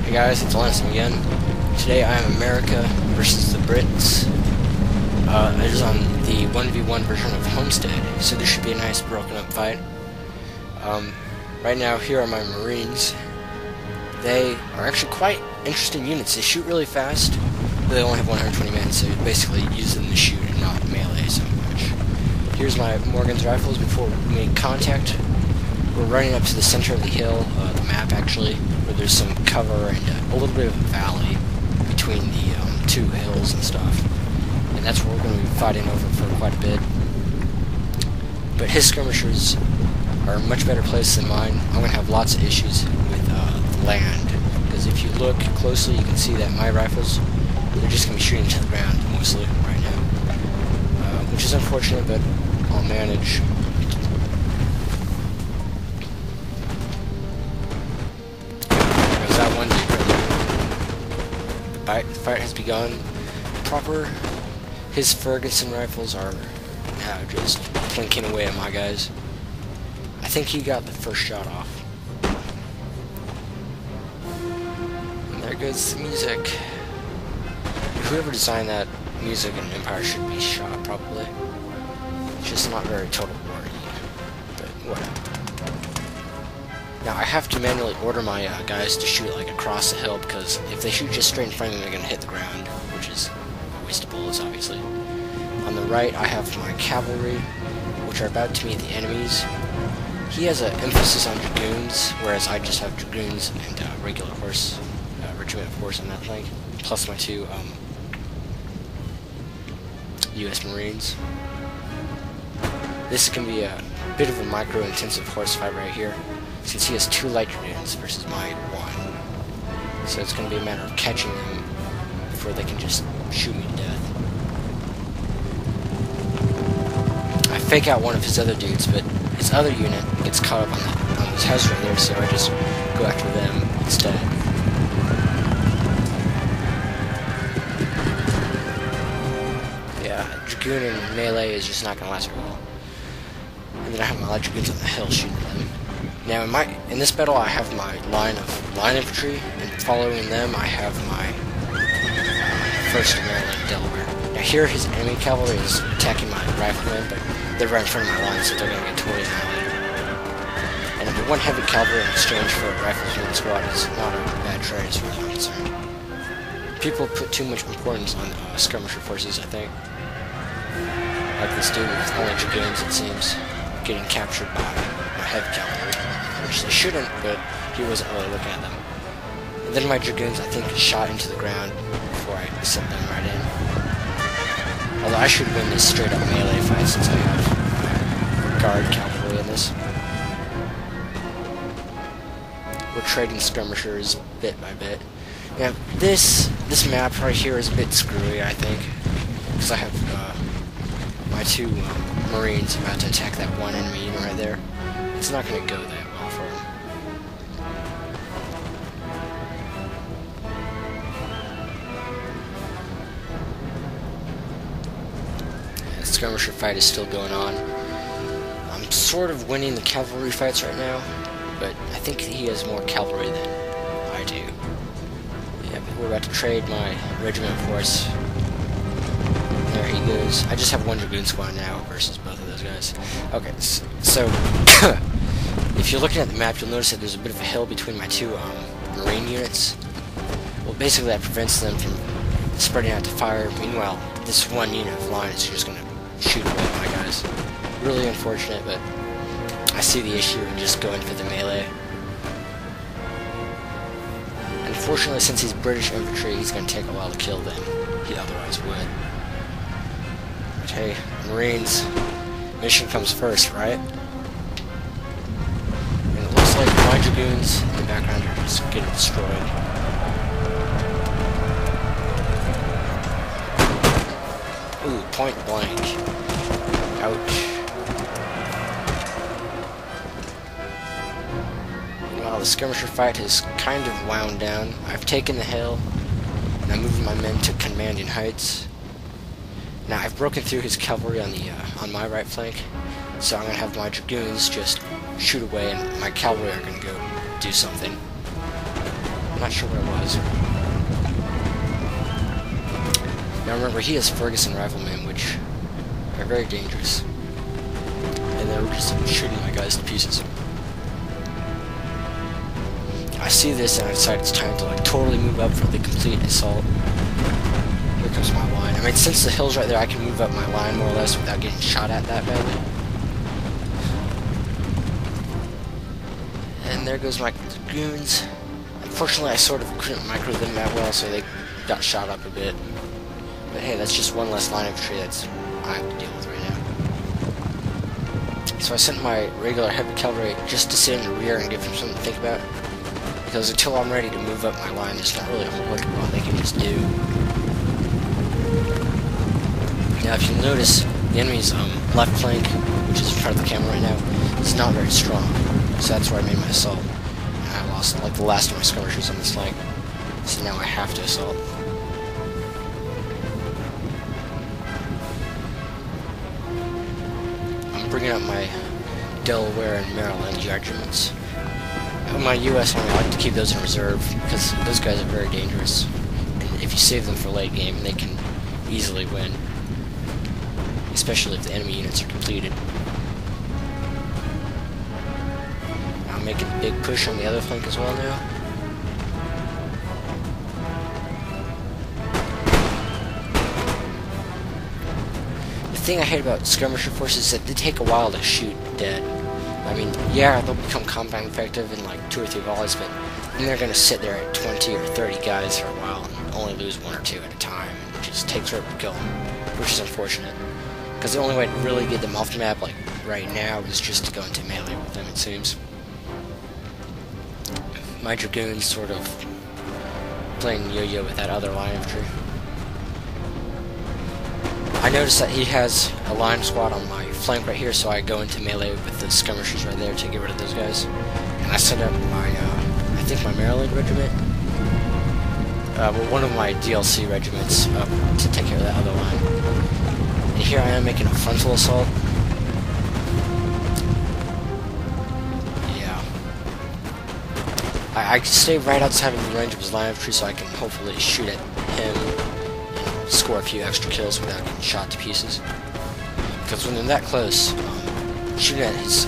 Hey guys, it's Lanissum again. Today I am America versus the Brits. It is on the 1v1 version of Homestead, so this should be a nice broken up fight. Right now, here are my Marines. They are actually quite interesting units. They shoot really fast, but they only have 120 men, so you basically use them to shoot and not melee so much. Here's my Morgan's rifles before we make contact. We're running up to the center of the hill, the map actually, where there's some cover and a little bit of a valley between the two hills and stuff. And that's where we're going to be fighting over for quite a bit. But his skirmishers are a much better place than mine. I'm going to have lots of issues with land, because if you look closely you can see that my rifles, they're just going to be shooting to the ground mostly right now. Which is unfortunate, but I'll manage. That one dude. The fight has begun. His Ferguson rifles are now just plinking away at my guys. I think he got the first shot off. And there goes the music. Whoever designed that music in Empire should be shot, probably. It's just not very Total War-y, but whatever. Now, I have to manually order my guys to shoot like across the hill, because if they shoot just straight in front of me, they're going to hit the ground, which is a waste of bullets, obviously. On the right, I have my cavalry, which are about to meet the enemies. He has an emphasis on dragoons, whereas I just have dragoons and regular horse, regiment of horse on that flank, plus my two U.S. Marines. This is going to be a bit of a micro-intensive horse fight right here, since he has two light dragoons versus my one. So it's going to be a matter of catching them before they can just shoot me to death. I fake out one of his other dudes, but his other unit gets caught up on this house right there, so I just go after them instead. Yeah, dragoon and melee is just not going to last very well. And then I have my light dragoons on the hill shooting them. Now in this battle I have my line infantry, and following them I have my 1st of Maryland Delaware. Now here his enemy cavalry is attacking my riflemen, but they're right in front of my line, so they're going to get totally annihilated. And the one heavy cavalry in exchange for a rifleman squad is not a bad trade as far as I'm concerned. People put too much importance on skirmisher forces, I think. Like this dude with only dragoons, it seems, getting captured by my heavy cavalry, which they shouldn't, but he wasn't really looking at them. And then my dragoons, I think, shot into the ground before I sent them right in. Although I should win this straight up melee fight since I have guard cavalry in this. We're trading skirmishers bit by bit. Now this map right here is a bit screwy, I think, because I have my two Marines about to attack that one enemy unit right there. It's not going to go that well for him. The skirmisher fight is still going on. I'm sort of winning the cavalry fights right now, but I think he has more cavalry than I do. Yeah, but we're about to trade my regiment of horse. There he goes. I just have one dragoon squad now versus both of those guys. Okay, so if you're looking at the map, you'll notice that there's a bit of a hill between my two Marine units. Well, basically that prevents them from spreading out to fire. Meanwhile, this one unit of line is just going to shoot away my guys. Really unfortunate, but I see the issue in just going for the melee. Unfortunately, since he's British infantry, he's going to take a while to kill them. He otherwise would. But hey, Marines, mission comes first, right? And it looks like my dragoons in the background are just getting destroyed. Ooh, point blank. Ouch. Well, the skirmisher fight has kind of wound down. I've taken the hill, and I'm moving my men to commanding heights. Now, I've broken through his cavalry on my right flank, so I'm going to have my dragoons just shoot away, and my cavalry are going to go do something. I'm not sure what it was. Now remember, he has Ferguson riflemen, which are very dangerous. And they're just shooting my guys to pieces. I see this and I decide it's time to like totally move up for the complete assault. Here comes my line. I mean, since the hill's right there, I can move up my line more or less without getting shot at that badly. And there goes my goons. Unfortunately, I sort of couldn't micro them that well, so they got shot up a bit. But hey, that's just one less line of infantry that's I have to deal with right now. So I sent my regular heavy cavalry just to sit in the rear and give them something to think about. Because until I'm ready to move up my line, there's not really a whole lot they can just do. Now, if you'll notice, the enemy's left flank, which is in front of the camera right now, is not very strong. So that's where I made my assault. And I lost like the last of my skirmishers on this flank. So now I have to assault. I'm bringing up my Delaware and Maryland regiments. My U.S. Army, I like to keep those in reserve because those guys are very dangerous. And if you save them for late game, they can easily win. Especially if the enemy units are completed. I'm making a big push on the other flank as well now. The thing I hate about skirmisher forces is that they take a while to shoot dead. I mean, yeah, they'll become combat effective in like 2 or 3 volleys, but then they're going to sit there at 20 or 30 guys for a while and only lose 1 or 2 at a time. It just takes forever to kill them, which is unfortunate. Because the only way to really get them off the map, like right now, is just to go into melee with them, it seems. My dragoons sort of playing yo-yo with that other line infantry. I noticed that he has a line squad on my flank right here, so I go into melee with the skirmishers right there to get rid of those guys. And I send up my, I think my Maryland regiment, well, one of my DLC regiments up to take care of that other line. And here I am making a frontal assault. Yeah. I stay right outside of the range of his line infantry so I can hopefully shoot at him and score a few extra kills without getting shot to pieces. Because when they're that close, shooting at his